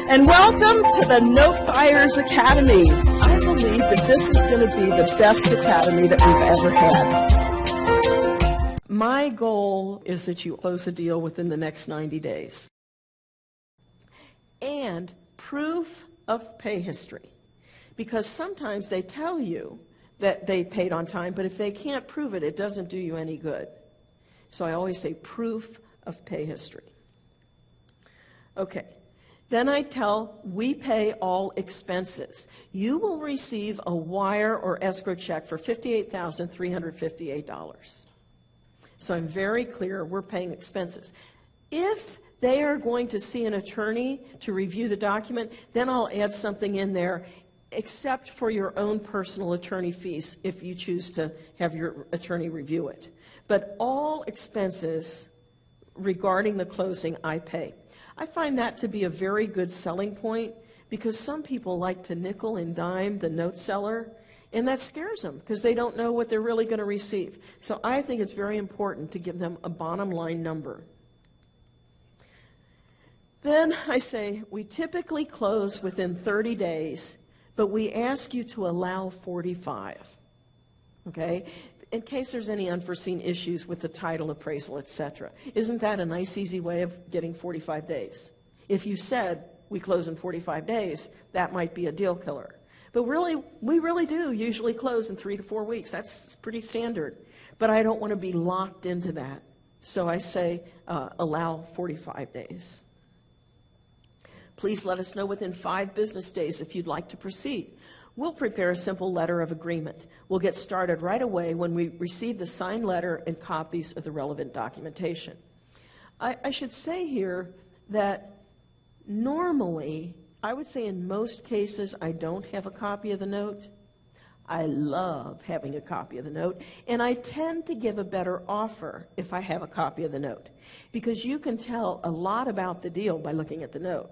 And welcome to the NoteBuyer's Academy. I believe that this is going to be the best academy that we've ever had. My goal is that you close a deal within the next 90 days. And proof of pay history. Because sometimes they tell you that they paid on time, but if they can't prove it, it doesn't do you any good. So I always say proof of pay history. Okay. Then I tell, we pay all expenses. You will receive a wire or escrow check for $58,358. So I'm very clear, we're paying expenses. If they are going to see an attorney to review the document, then I'll add something in there, except for your own personal attorney fees if you choose to have your attorney review it. But all expenses regarding the closing, I pay. I find that to be a very good selling point because some people like to nickel and dime the note seller, and that scares them because they don't know what they're really going to receive. So I think it's very important to give them a bottom line number. Then I say, we typically close within 30 days, but we ask you to allow 45, okay? In case there's any unforeseen issues with the title, appraisal, etc. Isn't that a nice, easy way of getting 45 days? If you said, we close in 45 days, that might be a deal killer. But really, we really do usually close in 3 to 4 weeks. That's pretty standard. But I don't want to be locked into that. So I say, allow 45 days. Please let us know within 5 business days if you'd like to proceed. We'll prepare a simple letter of agreement. We'll get started right away when we receive the signed letter and copies of the relevant documentation. I should say here that normally, I would say in most cases, I don't have a copy of the note. I love having a copy of the note, and I tend to give a better offer if I have a copy of the note, because you can tell a lot about the deal by looking at the note.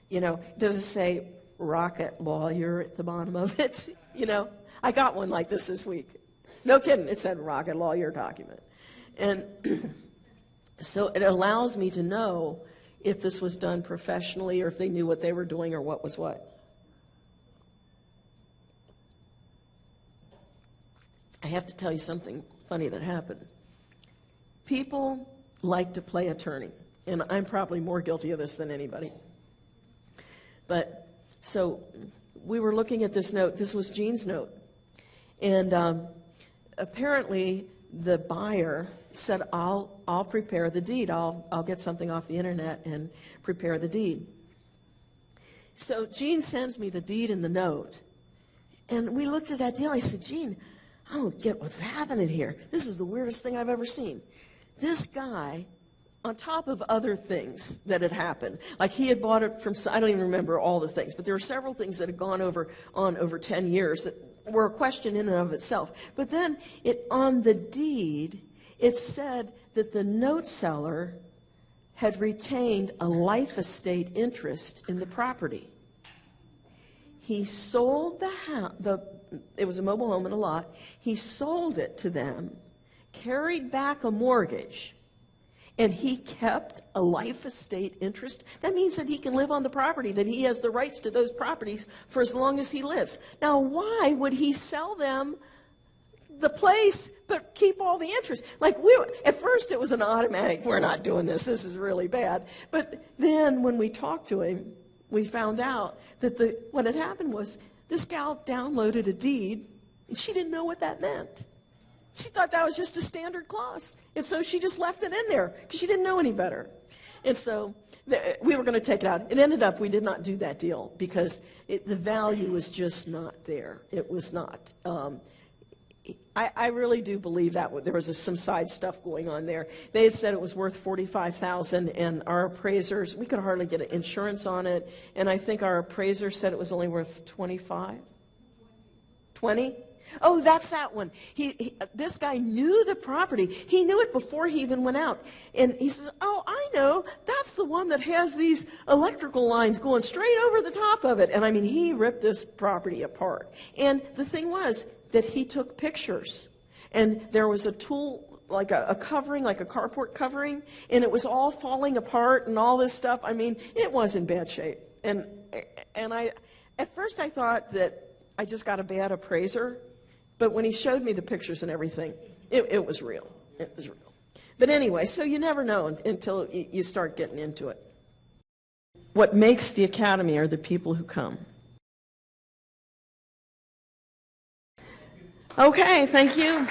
You know, does it say Rocket Lawyer at the bottom of it? You know, I got one like this week. No kidding, it said Rocket Lawyer document. And so it allows me to know if this was done professionally or if they knew what they were doing or what was what. I have to tell you something funny that happened. People like to play attorney, and I'm probably more guilty of this than anybody. But so we were looking at this note. This was Jean's note. And apparently the buyer said, I'll prepare the deed. I'll get something off the internet and prepare the deed. So Jean sends me the deed and the note. And we looked at that deal. I said, Jean, I don't get what's happening here. This is the weirdest thing I've ever seen. This guy, on top of other things that had happened, like he had bought it from, I don't even remember all the things, but there were several things that had gone on over 10 years that were a question in and of itself. But then on the deed, it said that the note seller had retained a life estate interest in the property. He sold the house, it was a mobile home and a lot. He sold it to them, carried back a mortgage, and he kept a life estate interest. That means that he can live on the property, that he has the rights to those properties for as long as he lives. Now, why would he sell them the place but keep all the interest? Like, at first it was an automatic, we're not doing this is really bad. But then when we talked to him, we found out that what had happened was this gal downloaded a deed, and she didn't know what that meant. She thought that was just a standard clause. And so she just left it in there because she didn't know any better. And so we were going to take it out. It ended up we did not do that deal because the value was just not there. It was not. I really do believe that there was some side stuff going on there. They had said it was worth $45,000, and our appraisers, we could hardly get insurance on it, and I think our appraiser said it was only worth $25. 20? Oh, that's that one. This guy knew the property. He knew it before he even went out. And he says, oh, I know. That's the one that has these electrical lines going straight over the top of it. And I mean, he ripped this property apart. And the thing was that he took pictures. And there was a tool like a covering, like a carport covering, and it was all falling apart and all this stuff. I mean, it was in bad shape. And at first I thought that I just got a bad appraiser, but when he showed me the pictures and everything, it was real. It was real. But anyway, so you never know until you start getting into it. What makes the academy are the people who come. Okay, thank you.